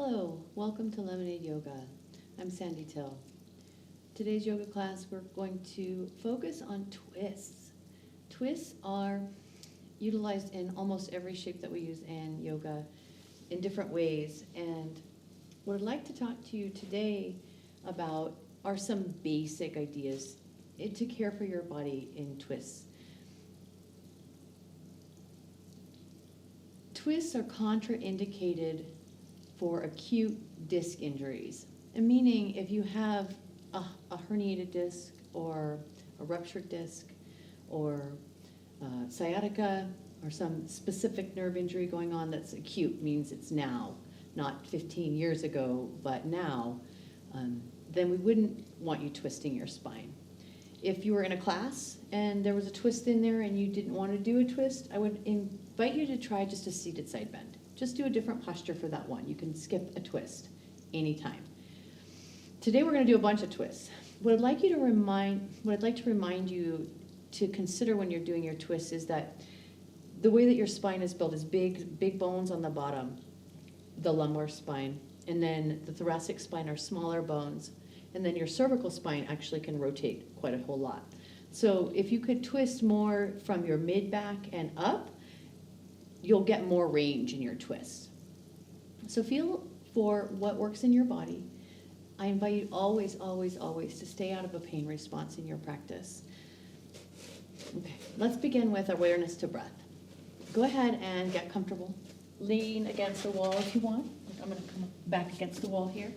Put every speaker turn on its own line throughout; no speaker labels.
Hello, welcome to Lemonade Yoga. I'm Sandy Till. Today's yoga class we're going to focus on twists. Twists are utilized in almost every shape that we use in yoga in different ways. And what I'd like to talk to you today about are some basic ideas to care for your body in twists. Twists are contraindicated for acute disc injuries, and meaning if you have a herniated disc or a ruptured disc or sciatica or some specific nerve injury going on that's acute, means it's now, not 15 years ago, but now, then we wouldn't want you twisting your spine. If you were in a class and there was a twist in there and you didn't want to do a twist, I would invite you to try just a seated side bend. Just do a different posture for that one. You can skip a twist anytime. Today we're going to do a bunch of twists. What I'd like to remind you to consider when you're doing your twists is that the way that your spine is built is big bones on the bottom, the lumbar spine, and then the thoracic spine are smaller bones, and then your cervical spine actually can rotate quite a whole lot. So if you could twist more from your mid-back and up, you'll get more range in your twists. So feel for what works in your body. I invite you always, always, always to stay out of a pain response in your practice. Okay, let's begin with awareness to breath. Go ahead and get comfortable. Lean against the wall if you want. I'm going to come back against the wall here.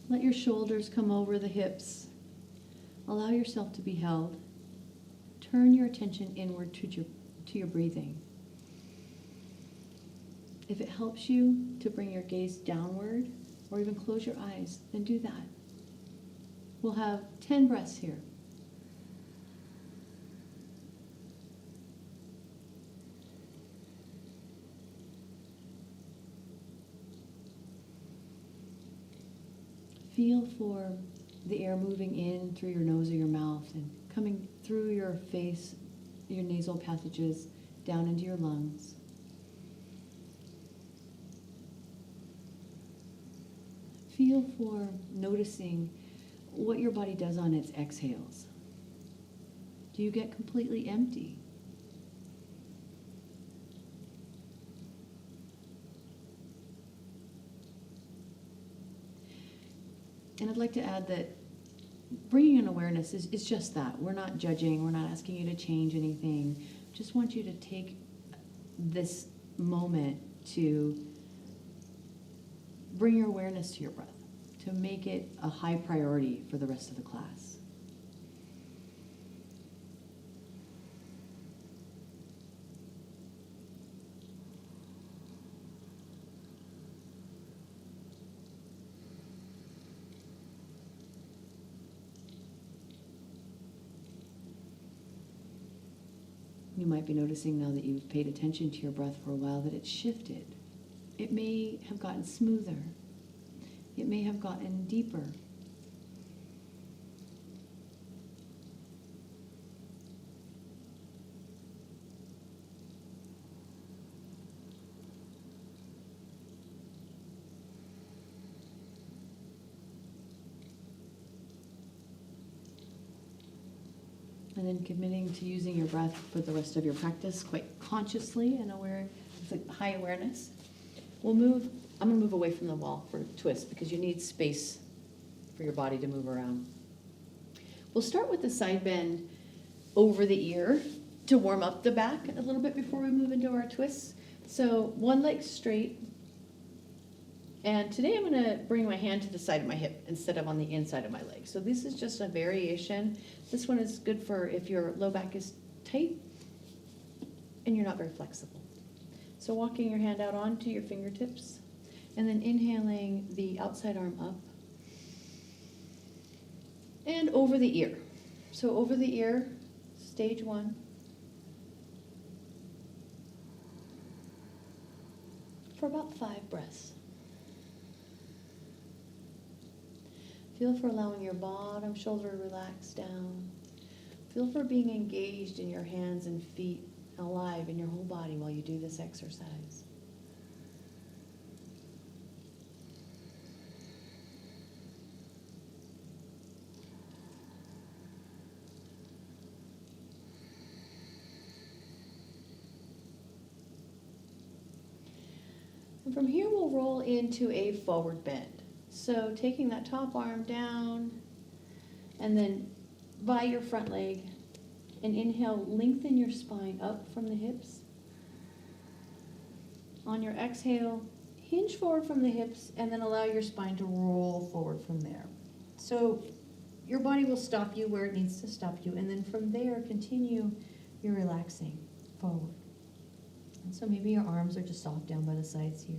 Let your shoulders come over the hips. Allow yourself to be held. Turn your attention inward to your breathing. If it helps you to bring your gaze downward or even close your eyes, then do that. We'll have 10 breaths here. Feel for the air moving in through your nose or your mouth and coming through your face, your nasal passages, down into your lungs. Feel for noticing what your body does on its exhales. Do you get completely empty? And I'd like to add that bringing an awareness is just that. We're not judging. We're not asking you to change anything. Just want you to take this moment to bring your awareness to your breath, to make it a high priority for the rest of the class. You might be noticing now that you've paid attention to your breath for a while that it's shifted. It may have gotten smoother. It may have gotten deeper. And then committing to using your breath for the rest of your practice quite consciously and aware, with high awareness. I'm going to move away from the wall for twist because you need space for your body to move around. We'll start with the side bend over the ear to warm up the back a little bit before we move into our twists. So one leg straight. And today I'm going to bring my hand to the side of my hip instead of on the inside of my leg. So this is just a variation. This one is good for if your low back is tight and you're not very flexible. So walking your hand out onto your fingertips and then inhaling the outside arm up and over the ear. So over the ear, stage 1. For about 5 breaths. Feel for allowing your bottom shoulder to relax down. Feel for being engaged in your hands and feet alive in your whole body while you do this exercise. And from here, we'll roll into a forward bend. So taking that top arm down, and then by your front leg, and inhale, lengthen your spine up from the hips. On your exhale, hinge forward from the hips, and then allow your spine to roll forward from there. So your body will stop you where it needs to stop you, and then from there, continue your relaxing forward. And so maybe your arms are just soft down by the sides here.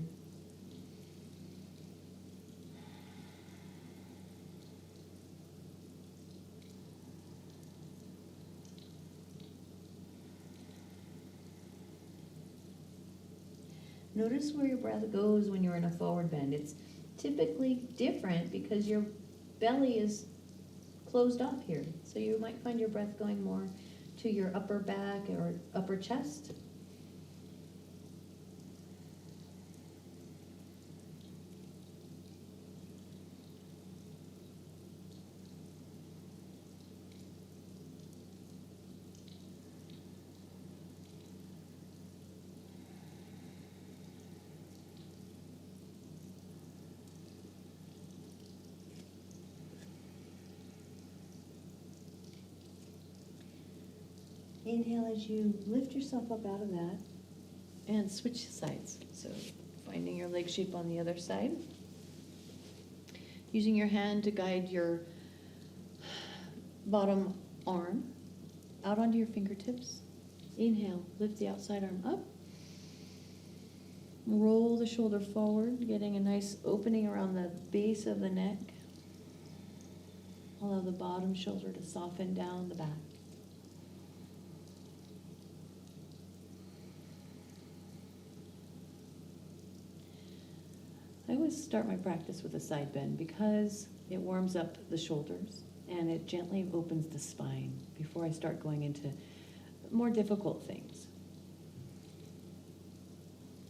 Notice where your breath goes when you're in a forward bend. It's typically different because your belly is closed off here. So you might find your breath going more to your upper back or upper chest. Inhale as you lift yourself up out of that and switch sides. So finding your leg shape on the other side. Using your hand to guide your bottom arm out onto your fingertips. Inhale, lift the outside arm up. Roll the shoulder forward, getting a nice opening around the base of the neck. Allow the bottom shoulder to soften down the back. I always start my practice with a side bend because it warms up the shoulders and it gently opens the spine before I start going into more difficult things.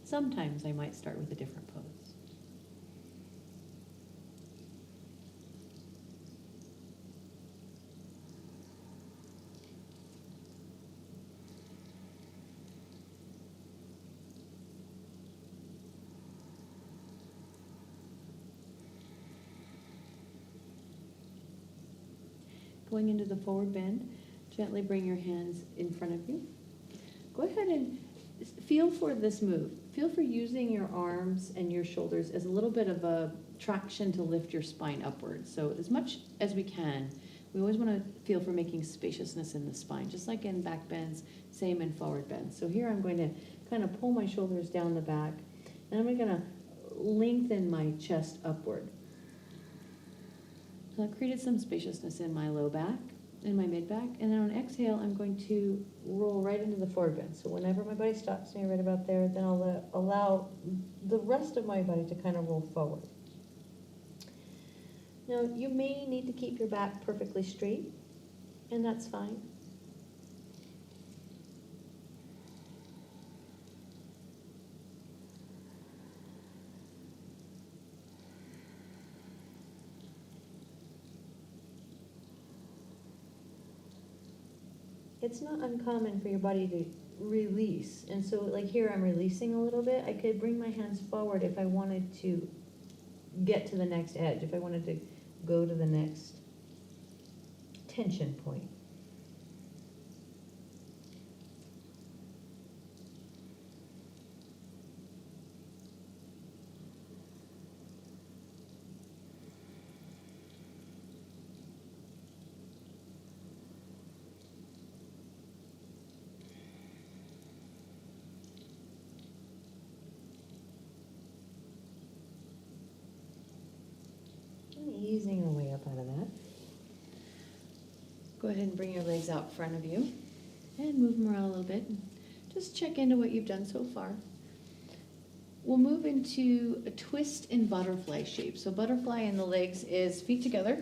Sometimes I might start with a different pose. Going into the forward bend, gently bring your hands in front of you. Go ahead and feel for this move. Feel for using your arms and your shoulders as a little bit of a traction to lift your spine upwards. So as much as we can, we always want to feel for making spaciousness in the spine, just like in back bends, same in forward bends. So here I'm going to kind of pull my shoulders down the back, and I'm going to lengthen my chest upward. So I've created some spaciousness in my low back, in my mid back, and then on exhale, I'm going to roll right into the forward bend. So whenever my body stops me right about there, then I'll allow the rest of my body to kind of roll forward. Now, you may need to keep your back perfectly straight, and that's fine. It's not uncommon for your body to release. And so like here I'm releasing a little bit. I could bring my hands forward if I wanted to get to the next edge, if I wanted to go to the next tension point. Easing your way up out of that. Go ahead and bring your legs out front of you and move them around a little bit. Just check into what you've done so far. We'll move into a twist in butterfly shape. So butterfly in the legs is feet together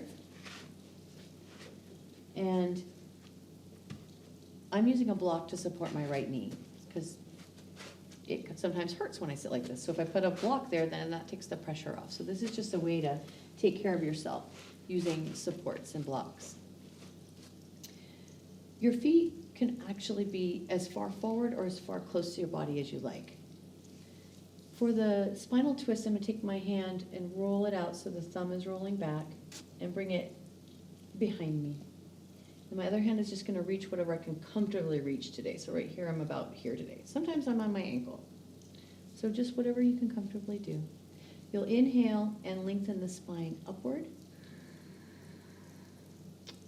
and I'm using a block to support my right knee because it sometimes hurts when I sit like this. So if I put a block there, then that takes the pressure off. So this is just a way to take care of yourself using supports and blocks. Your feet can actually be as far forward or as far close to your body as you like. For the spinal twist, I'm going to take my hand and roll it out so the thumb is rolling back and bring it behind me. And my other hand is just going to reach whatever I can comfortably reach today. So right here, I'm about here today. Sometimes I'm on my ankle. So just whatever you can comfortably do. You'll inhale and lengthen the spine upward.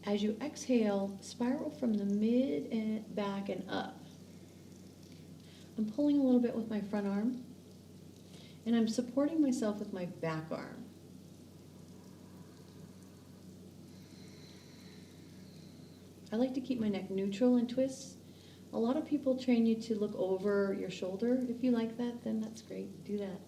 As you exhale, spiral from the mid and back and up. I'm pulling a little bit with my front arm, and I'm supporting myself with my back arm. I like to keep my neck neutral in twists. A lot of people train you to look over your shoulder. If you like that, then that's great. Do that.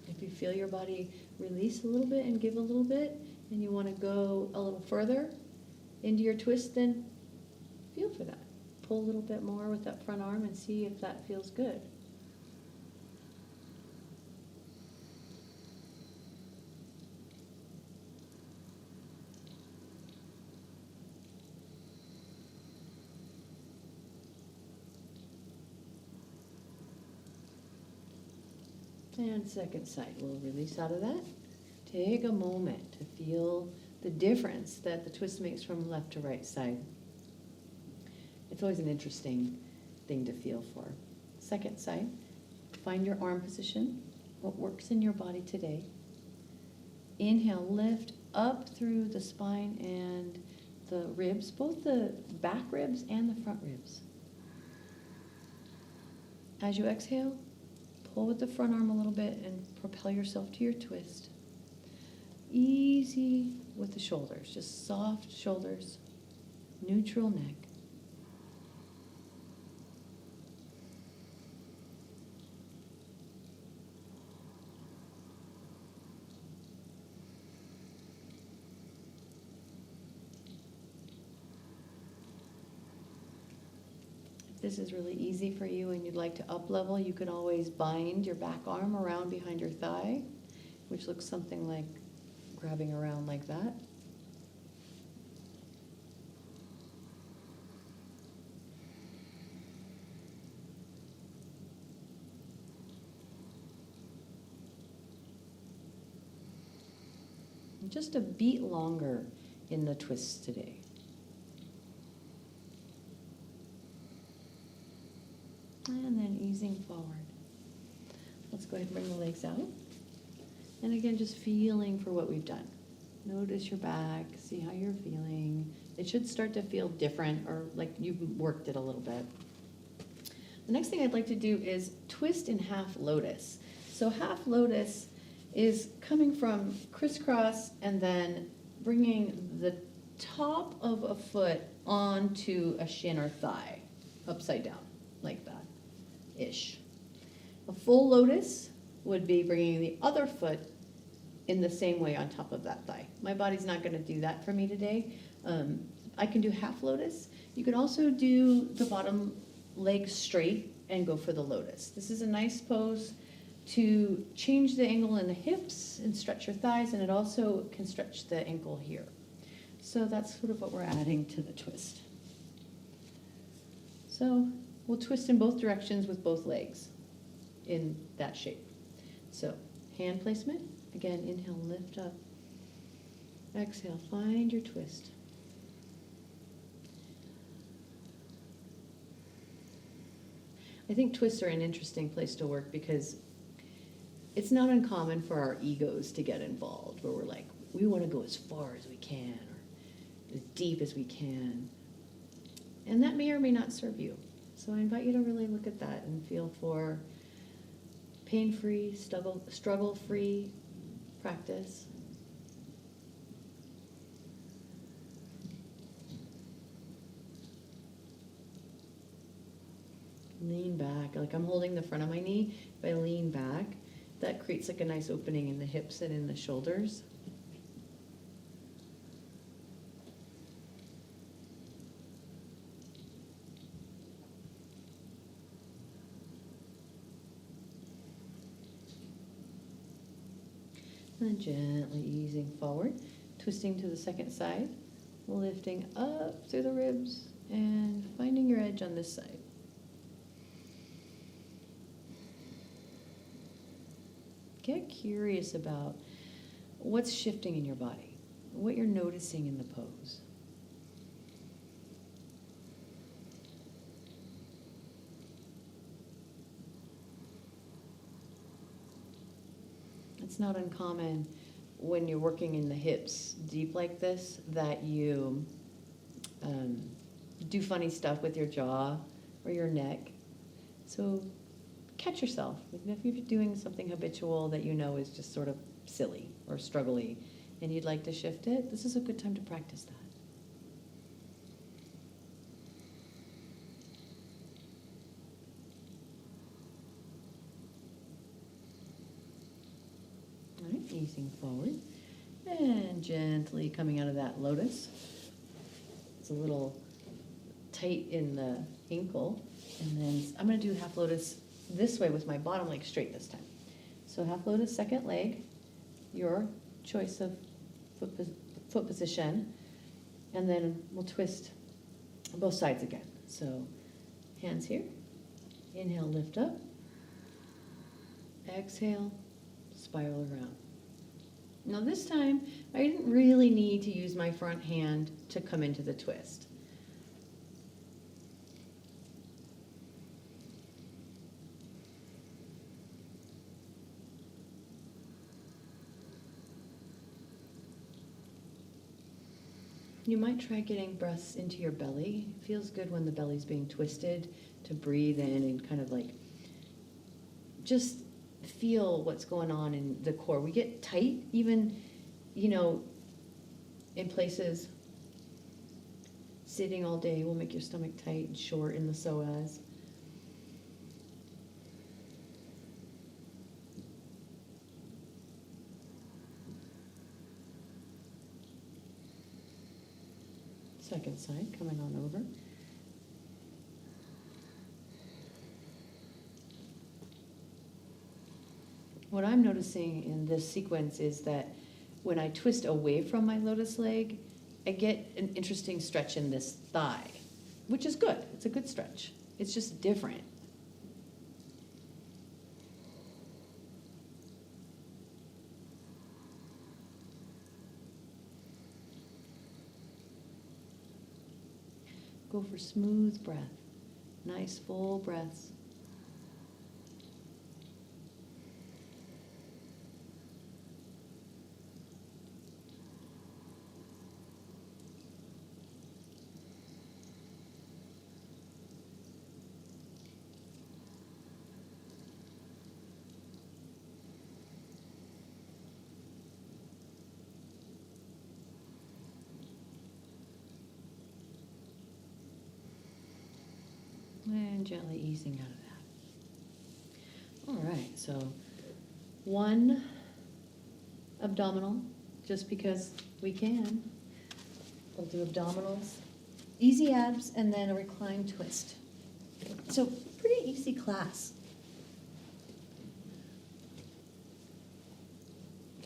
If you feel your body release a little bit and give a little bit, and you want to go a little further into your twist, then feel for that. Pull a little bit more with that front arm and see if that feels good. And second side, we'll release out of that. Take a moment to feel the difference that the twist makes from left to right side. It's always an interesting thing to feel for. Second side, find your arm position, what works in your body today. Inhale, lift up through the spine and the ribs, both the back ribs and the front ribs. As you exhale, pull with the front arm a little bit and propel yourself to your twist. Easy with the shoulders, just soft shoulders, neutral neck. If this is really easy for you and you'd like to up level, you can always bind your back arm around behind your thigh, which looks something like grabbing around like that. And just a beat longer in the twists today. And then easing forward. Let's go ahead and bring the legs out. And again, just feeling for what we've done. Notice your back, see how you're feeling. It should start to feel different or like you've worked it a little bit. The next thing I'd like to do is twist in half lotus. So half lotus is coming from crisscross and then bringing the top of a foot onto a shin or thigh, upside down, like that-ish. A full lotus would be bringing the other foot in the same way on top of that thigh. My body's not going to do that for me today. I can do half lotus. You can also do the bottom leg straight and go for the lotus. This is a nice pose to change the angle in the hips and stretch your thighs, and it also can stretch the ankle here. So that's sort of what we're adding to the twist. So we'll twist in both directions with both legs in that shape. So hand placement, again, inhale, lift up. Exhale, find your twist. I think twists are an interesting place to work because it's not uncommon for our egos to get involved, where we're like, we want to go as far as we can or as deep as we can. And that may or may not serve you. So I invite you to really look at that and feel for pain-free, struggle-free practice. Lean back, like I'm holding the front of my knee. If I lean back That creates like a nice opening in the hips and in the shoulders. And then gently easing forward, twisting to the second side, lifting up through the ribs and finding your edge on this side. Get curious about what's shifting in your body, what you're noticing in the pose. It's not uncommon when you're working in the hips deep like this that you do funny stuff with your jaw or your neck. So catch yourself. If you're doing something habitual that you know is just sort of silly or struggly and you'd like to shift it, this is a good time to practice that. All right, easing forward and gently coming out of that lotus. It's a little tight in the ankle, and then I'm going to do half lotus this way with my bottom leg straight this time. So half lotus, second leg, your choice of foot position, and then we'll twist both sides again. So hands here, inhale, lift up, exhale, spiral around. Now this time, I didn't really need to use my front hand to come into the twist. You might try getting breaths into your belly. It feels good when the belly's being twisted to breathe in and kind of like just feel what's going on in the core. We get tight even, in places. Sitting all day will make your stomach tight and short in the psoas. Second side, coming on over. What I'm noticing in this sequence is that when I twist away from my lotus leg, I get an interesting stretch in this thigh, which is good. It's a good stretch. It's just different. Go for smooth breath, nice full breaths. And gently easing out of that. All right, so one abdominal, just because we can. We'll do abdominals, easy abs, and then a recline twist. So pretty easy class.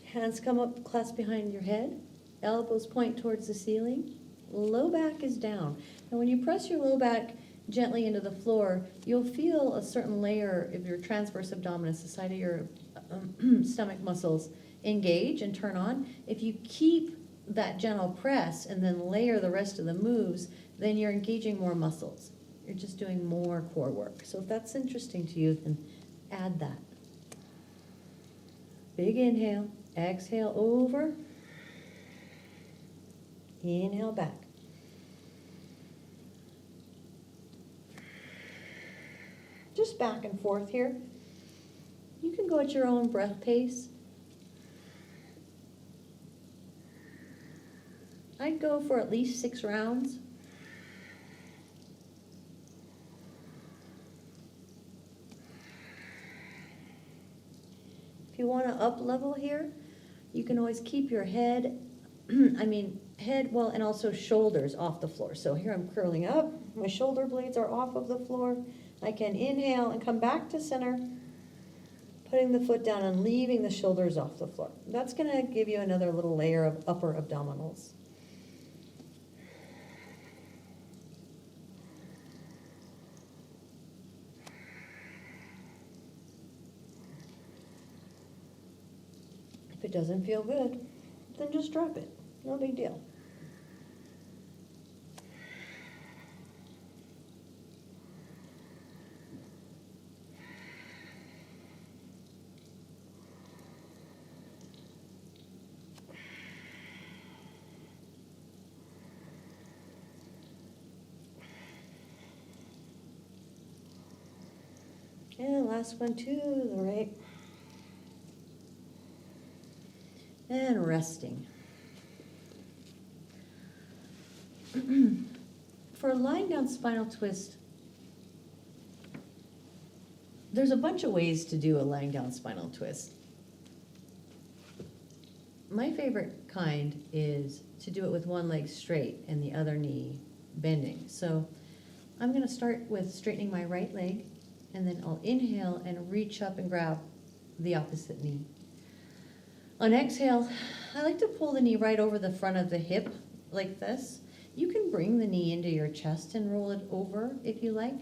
Hands come up, clasp behind your head, elbows point towards the ceiling, low back is down. And when you press your low back gently into the floor, you'll feel a certain layer of your transverse abdominis, the side of your stomach muscles, engage and turn on. If you keep that gentle press and then layer the rest of the moves, then you're engaging more muscles. You're just doing more core work. So if that's interesting to you, then add that. Big inhale, exhale over, inhale back. Just back and forth here. You can go at your own breath pace. I'd go for at least 6 rounds.
If you want to up level here, you can always keep your head, well, and also shoulders off the floor. So here I'm curling up, my shoulder blades are off of the floor. I can inhale and come back to center, putting the foot down and leaving the shoulders off the floor. That's going to give you another little layer of upper abdominals. If it doesn't feel good, then just drop it. No big deal. And last one to the right. And resting. For a lying down spinal twist, there's a bunch of ways to do a lying down spinal twist. My favorite kind is to do it with one leg straight and the other knee bending. So I'm going to start with straightening my right leg, and then I'll inhale and reach up and grab the opposite knee. On exhale, I like to pull the knee right over the front of the hip like this. You can bring the knee into your chest and roll it over if you like.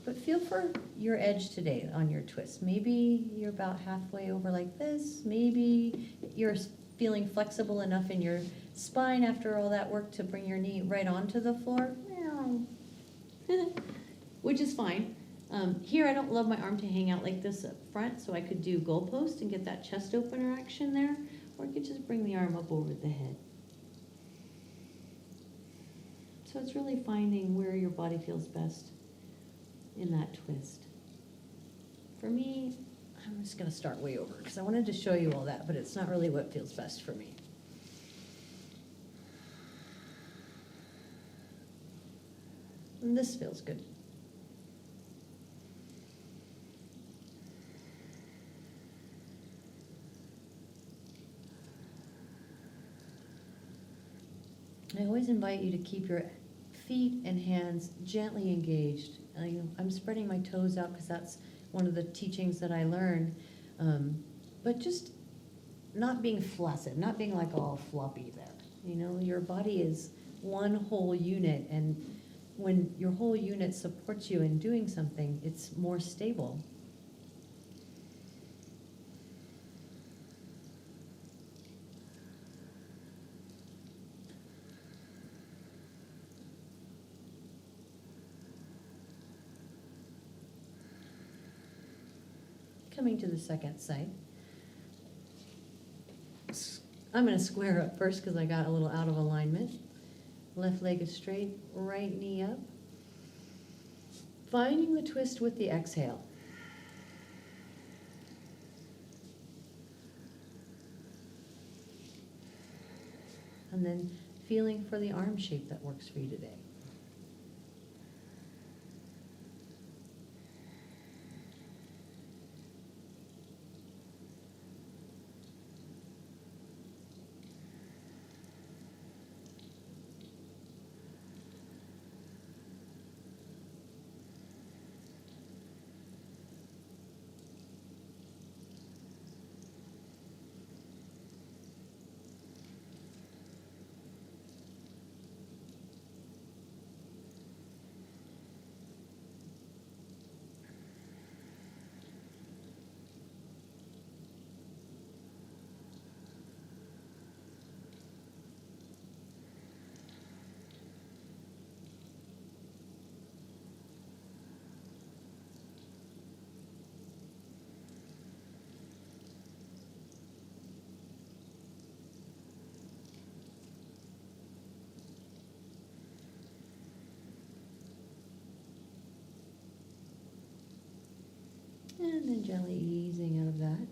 But feel for your edge today on your twist. Maybe you're about halfway over like this. Maybe you're feeling flexible enough in your spine after all that work to bring your knee right onto the floor. Which is fine. Here I don't love my arm to hang out like this up front, so I could do goalpost and get that chest opener action there, or I could just bring the arm up over the head. So it's really finding where your body feels best in that twist. For me, I'm just going to start way over because I wanted to show you all that, but it's not really what feels best for me. And this feels good. I always invite you to keep your feet and hands gently engaged. I'm spreading my toes out because that's one of the teachings that I learned. But just not being flaccid, not being like all floppy there. You know, your body is one whole unit, and when your whole unit supports you in doing something, it's more stable. Coming to the second side. I'm going to square up first because I got a little out of alignment. Left leg is straight, right knee up. Finding the twist with the exhale. And then feeling for the arm shape that works for you today. And then gently easing out of that.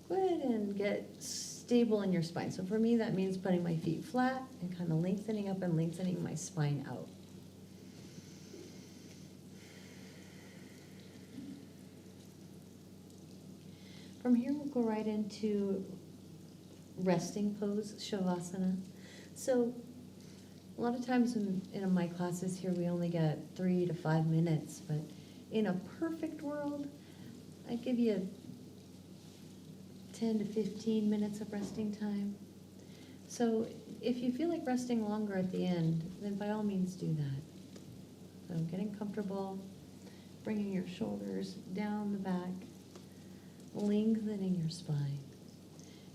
Go ahead and get stable in your spine. So for me, that means putting my feet flat and kind of lengthening up and lengthening my spine out. From here, we'll go right into resting pose, Shavasana. So a lot of times in my classes here, we only get 3 to 5 minutes, but in a perfect world, I give you 10 to 15 minutes of resting time. So if you feel like resting longer at the end, then by all means do that. So getting comfortable, bringing your shoulders down the back, lengthening your spine.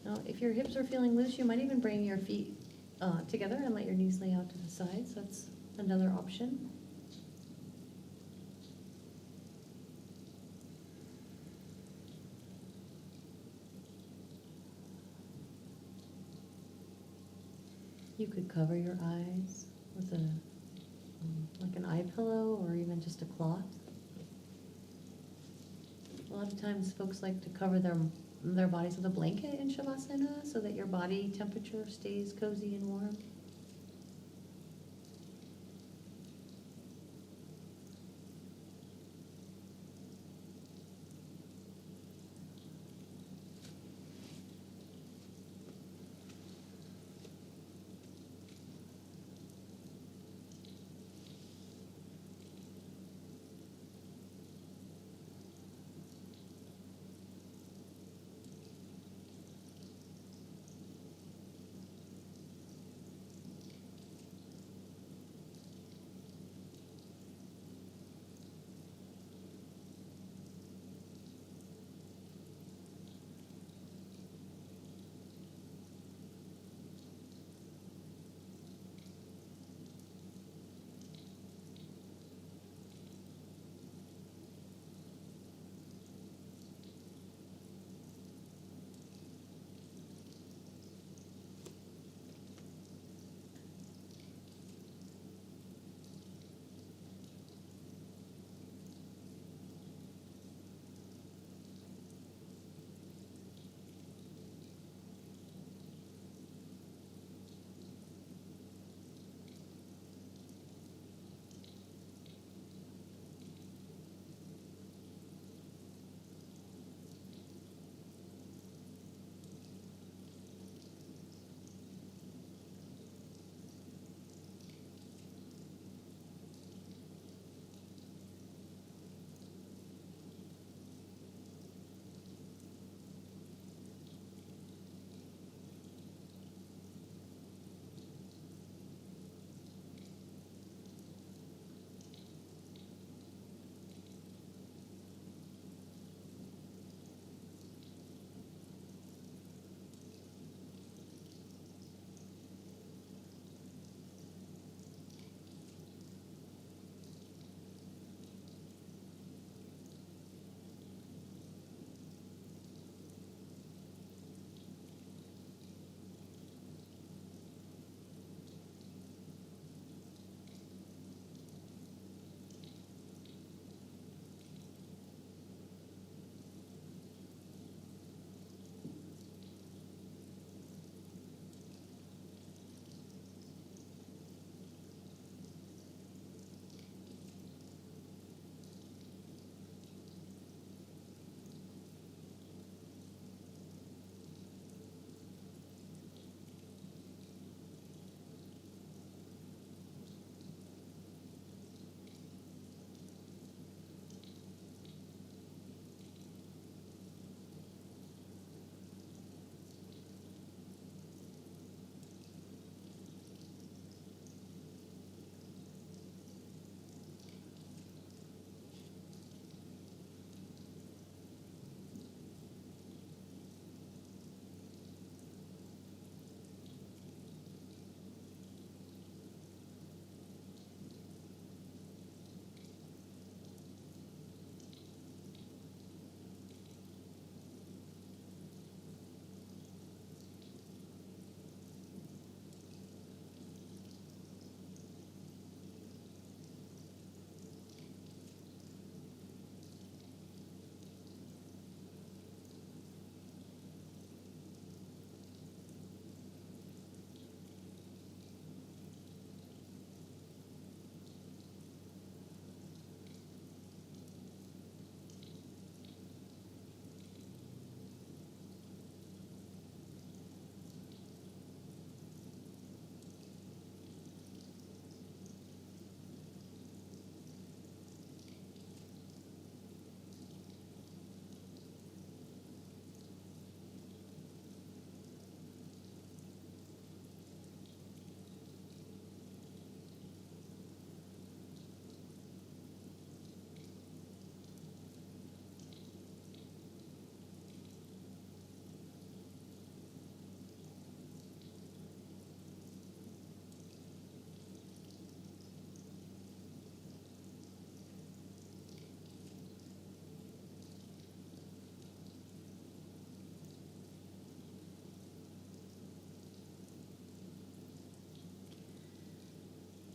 Now, if your hips are feeling loose, you might even bring your feet together and let your knees lay out to the sides. That's another option. You could cover your eyes with like an eye pillow or even just a cloth. A lot of times folks like to cover their bodies with a blanket in Shavasana so that your body temperature stays cozy and warm.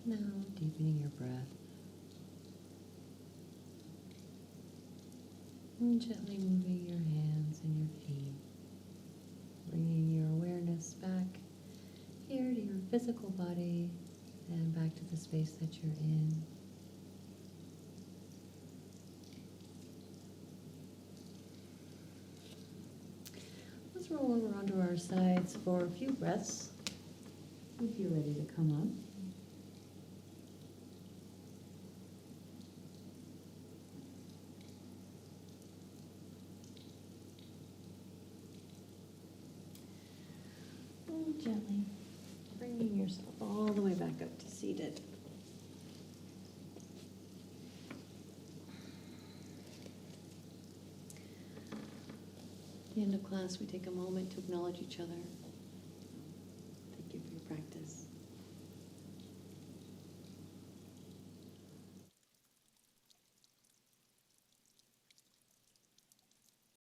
Now deepening your breath. And gently moving your hands and your feet. Bringing your awareness back here to your physical body and back to the space that you're in. Let's roll over onto our sides for a few breaths if you're ready to come up. And gently bringing yourself all the way back up to seated.
At the end of class, we take a moment to acknowledge each other.